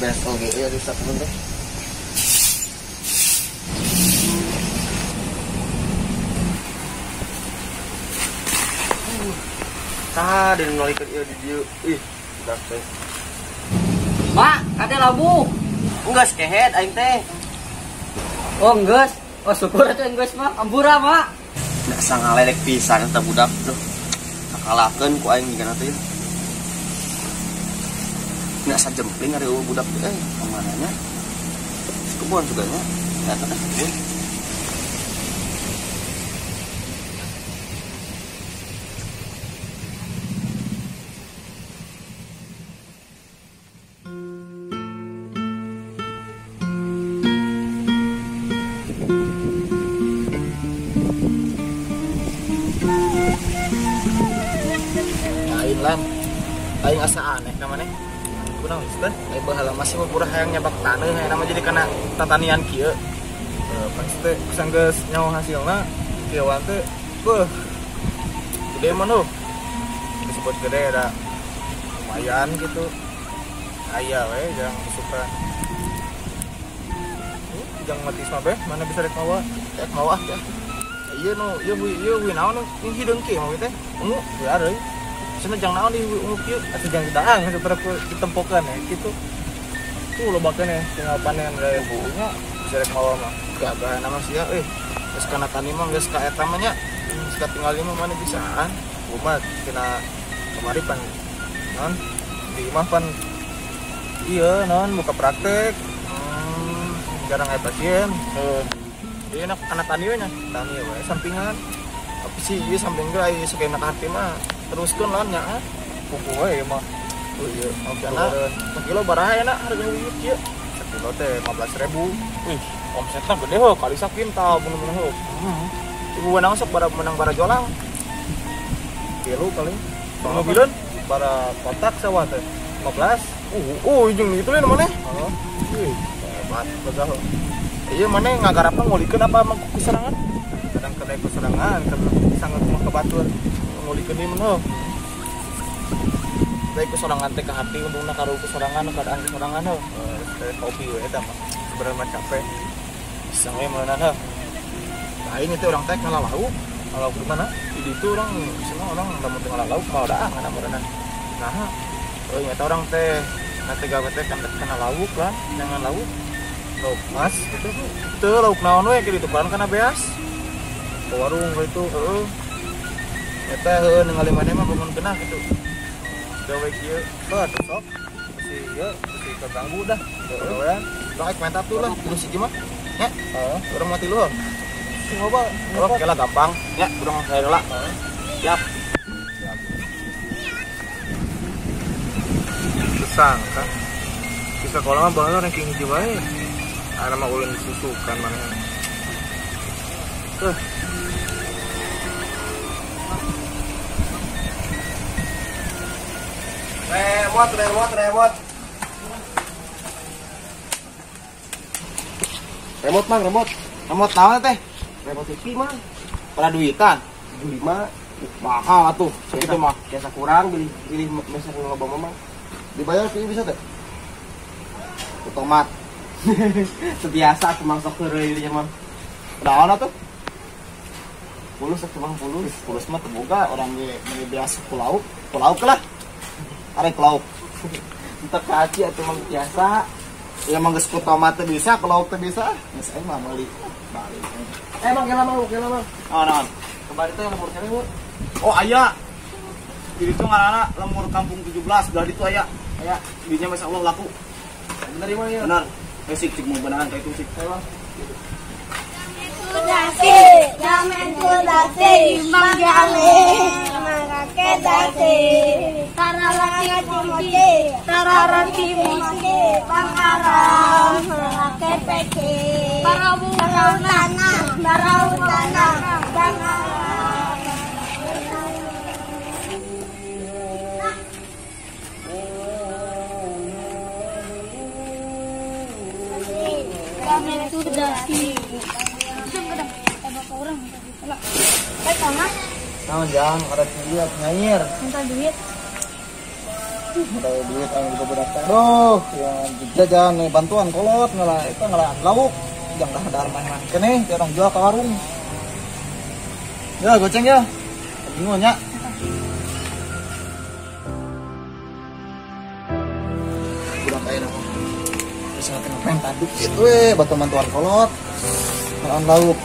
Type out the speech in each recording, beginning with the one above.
beres oke ya rusak teh. Tah dan nolikeun ieu di dieu. Ih, budak teh. Mak, kade labu. Enggeus kehet aing teh. Oh, enggeus. Oh, syukur atuh enggeus mah. Ampura, Mak. Da sangalelek pisan eta budak tuh. Sakalahkeun ku aing migana teh. Nya sajempling ari budak teh kemana nya? Kebun juga nya. Eta teh kebun. Lam, aing asa aneh namanya. Kunaon teh? Aing baheula masih mah hayang nyabak taneuh hayang nama jadi kana tatanian kieu. Pas teh sanggeus nyawa hasilna kieu teh beuh. Gede mah nu. Disebut gede ada lumayan gitu. Aya we jangan disuka. Jangan mati mah beh, mana bisa rek mawa? Rek mawa teh. Ieu nu, ieu naon nu hideung kieu mah teh. Ungu biar euy. Cina jangan naon di kieu atuh jangan daang daripada ditempokeun ya gitu. Tuh lobakeun ya tinggal panen dari buunya bisa rek mawa mah. Gagah nama sia euy. Geus kana tani mah geus ka eta mah nya. Geus tinggal mah mana bisaan. Umat kena kemari pan naon di imah pan iya naon buka praktek. Jarang aya pasien. Ieu enak anak tani we nya. Tani we sampingan. Tapi sih ieu samping ge aya sakena ka hati mah teruskan lah nya kuku we mah. Oh iya, maksudna sekilo baraha enak harga wiwit kieu. Sekilo teh 15.000. Wih, omsetna gede heuh kali sakintal bener-bener heuh. Ibu wenang sok menang bara jolang. Kilo kali. Mobileun bara kotak sewa teh 15. Jeung gitu we maneh. Heeh. Ih, hebat bedah. Ieu maneh ngagarapna ngulikeun apa mah kuserangan? Kadang kedai kuserangan kan sangat mah kebatur. Ngulikeun ieu mah. Baik kusorangan teh ka hati untungna karo kusorangan kadang kusorangan heuh. Teh kopi we eta mah. Sebenarnya mah capek. Sang we meunana heuh. Nah, ini teh urang teh ngalalau. Ngalalau di mana? Di ditu urang cenah urang lamun teu ngalalau mah daang kana meureunan. Nah, nya teh urang teh nanti gawe teh kan kana lauk kan, jangan lauk. Lauk mas gitu. Teu lauk naon we kitu kan kana beas. Ke warung we itu heueuh. Eta heueuh ningali maneh mah bangun kenah gitu. Gawe kieu, sok. Si ieu, si keganggu dah. Heeh. Sok mantap tuh lah, terus si mah. Nya, urang mati lu. Si ngoba, oke lah gampang. Ya, urang saya heula. Siap. Susah kan. Di sekolah mah baheula ranking hiji wae. Ana mah ulun disusukan maneh. Remote. Remote mang, remote. Remote naon teh? Remote TV mang. Pada duitan. 75 Mahal atuh, segitu mah. biasa kurang pilih meser loba mamang. Dibayar pilih bisa teh. Otomat. Sebiasa cuma sok heureuy ieu mah. Naon atuh? Pulus cuma pulus. Pulus mah teboga orang ge biasa pulau lah. Arek lauk. Entar kaci atuh mah biasa. Ya mah geus otomat teh bisa, lauk teh bisa. Geus aing mah meuli. Balik. Emang gila mah. Naon? Kemarin teh nomor cewek hur. Oh aya. Di ditu ngaranna Lembur Kampung 17, belah ditu aya. Aya dinya masyaallah laku. Bener ieu mah ya. Benar. Sik mau beneran kayak itu sik. Kudasi, jamin kudasi, mang jamin, mangake dasi, tararati moci, tararati moci, pangaram, mangake peki, barau tanah, jangan. Jamin kudasi. Naon jang, ada lihat nyair. Minta duit. Ada duit ang juga berapa. Aduh, yang jajan nih bantuan kolot ngalah itu ngalah lauk. Jangan dah ada main kene, orang jual ke warung. Ya, goceng ya. Bingung nya. Udah kayak nama. Bisa main tanduk gitu bantuan kolot. Ngalah lauk.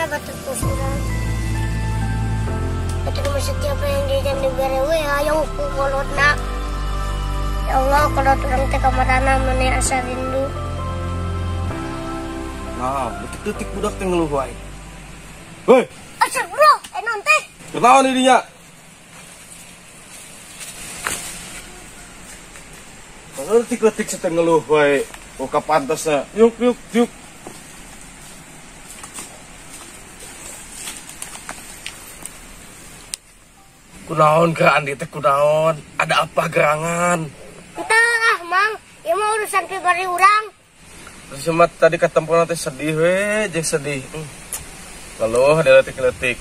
Batu kusuran. Batu setiap yang jajan di berewe ayo kolot nak. Ya Allah kolot orang teh kamarana mana asa rindu. Nah, detik-detik budak teh ngeluh wae. Hei, Asal bro, non teh. kenaon dirinya? Detik-detik setengah ngeluh wae. Oh kapantasna. Yuk. Kunaon ke Andi teh kunaon? Ada apa gerangan? Entah mang, ya mau urusan pribadi orang. Cuma tadi ketemu nanti sedih we, jeung sedih. Lalu ada letik-letik.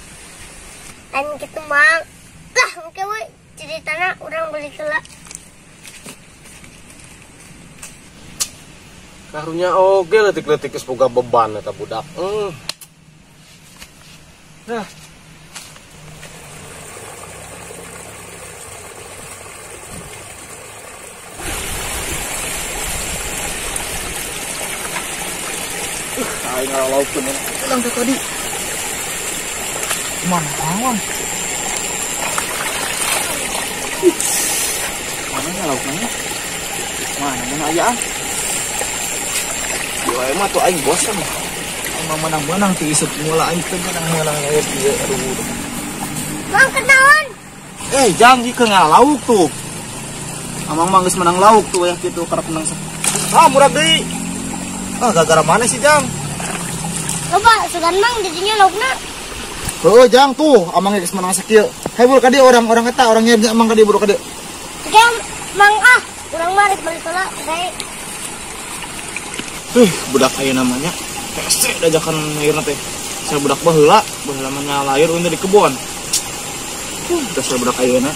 Dan gitu mang. Lah, mungkin we ceritanya orang beli kela. Karunya oge letik-letik geus boga beban eta budak. Nah, Aing lauk tuh nih. Pulang ke tadi. Mana awam? Mana lauknya? Mana aja? Dua emang tuh aing bosan. Emang menang-menang ti isep mula aing teh menang-menang lauk ieu aduh. Mang kenaon? Jangan ke ngalauk tuh. Amang geus menang lauk tuh ya kitu karep menang. Murah deui. Gara-gara mana sih, Jang? Coba sugan mang jadinya laukna. Jang tuh, amang geus menang sakieu. Hebul ka dieu orang eta, orang nya amang ka dieu buru ka dieu. Oke, mang urang mah balik heula bae. Budak aya namanya. Pese dajakan lahirna teh. Saya budak baheula namanya lahir untuk di kebon. Dasar budak ayeuna.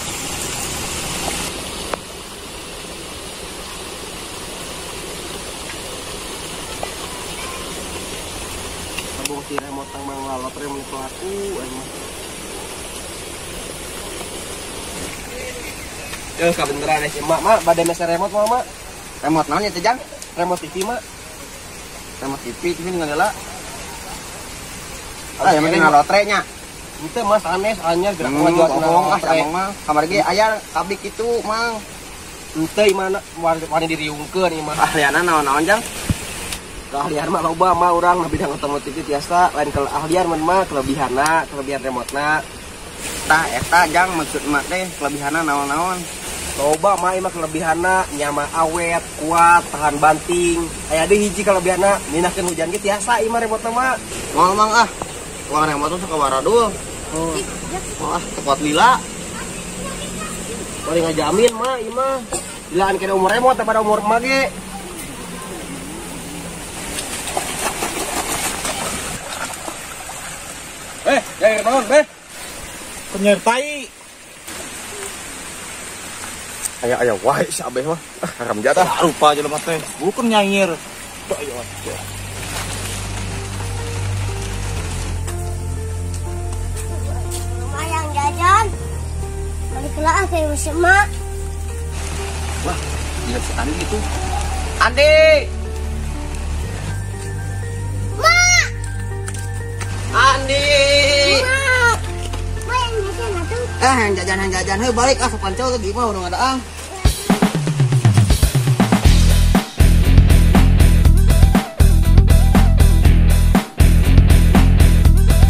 sabung si remote tang mangalot remote itu aku emang. Kebeneran sih mak badai meser remote mak. Remote naon ya teh Jang? Remote TV mak. Remote TV dengan heula. Yang penting ngalotrenya. Itu mas aneh anyar gerak ngajual ngalotre mah. Kamar ge aya kabik itu mang. Henteu mana wani diriungkeun ieu mah. Ahliana naon-naon Jang? Keahlian mah loba mah urang na bidang otomotif tiasa lain keahlian mah kelebihanna, kelebihan remote-na. Tah eta Jang maksud mah teh kelebihanna naon-naon? Loba mah ieu mah kelebihanna nyama awet, kuat, tahan banting. Aya deui hiji kelebihanna ninakeun hujan ge tiasa ieu mah remote mah. Moal mang uang remote teh kawaradul. Wah, tepat lila. Paling ngajamin mah ieu mah. Dilaan kena umur remote pada umur mah ge. Nyair naon, Beh? Penyertai. Aya wae si Abeh mah. Haram jatah. Rupa jelema teh. Bukan nyair. Ayo aja. Lumayan jajan. Balik heula kayak musim mak. Wah, dia si Andi itu. Andi! Mak! Andi! Mak! Mak yang jajan atuh. Yang jajan. Hei balik sepancel ke gimana udah ada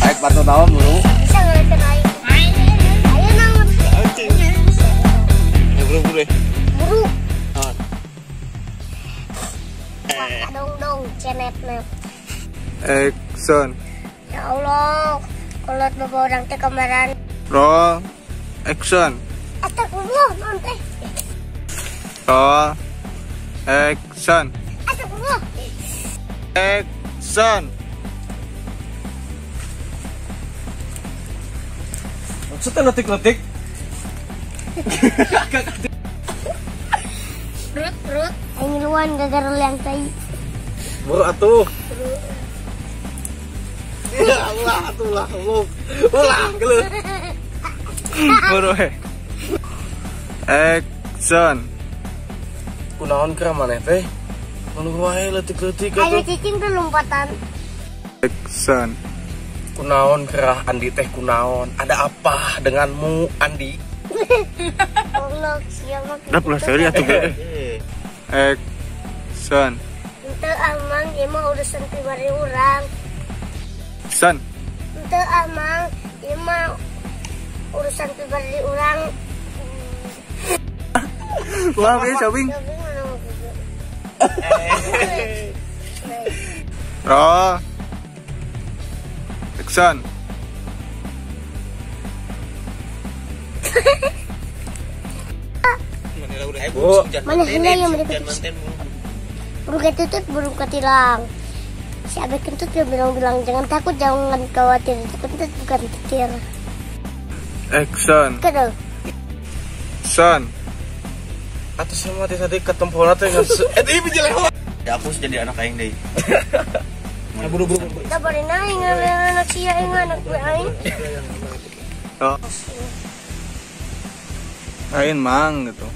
Baik bantu tahun dulu. Bisa ngeliatin aing. Ayo nang. Ya buru-buru. Buru. Wah, dong cenetna. Action. Ya Allah, kolot bawa orang teh kemarin. Roll. Action. Astagfirullah, non teh. Roll. Action. Astagfirullah. Action. Maksudnya letik-letik. Perut. Aing luan gara-gara liang tai. Buru atuh. Ya Allah, atulah. Ulah, gelut. Buru he. Action. Kunaon kira maneh teh? Anu wae letik-letik Ayo atuh. cicing tuh lompatan. Action. Kunaon kira Andi teh kunaon? Ada apa denganmu Andi? Allah siapa? Udah pulang seri atuh ge. Action. Ente amang ieu mah urusan pribadi urang. Action. Ente amang ieu mah urusan pribadi urang. Wah, ge shopping. Tapi mana mau gitu. Roll. Action. Bu, Mana hendak yang mereka burung ketutut, burung ketilang. Si Abah kentut dia bilang jangan takut, jangan khawatir. Kentut bukan kecil. action. Kedua. Action. Atuh sama tadi ketempona teh geus ieu bijileh. Dihapus jadi anak aing deui. Buru-buru. Kita bari naing anak sia aing anak gue aing. Oh. Lain mang gitu.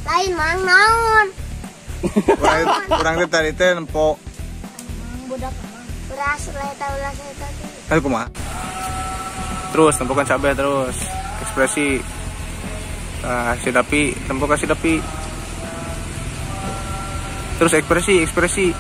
Lain mang naon? Kurang teh tadi teh nempo. Budak beras lah ulah saya tadi. Ayo kumaha? Terus tempokan cabai terus. Ekspresi. Si Dapi, tempo kasih Dapi. Terus ekspresi.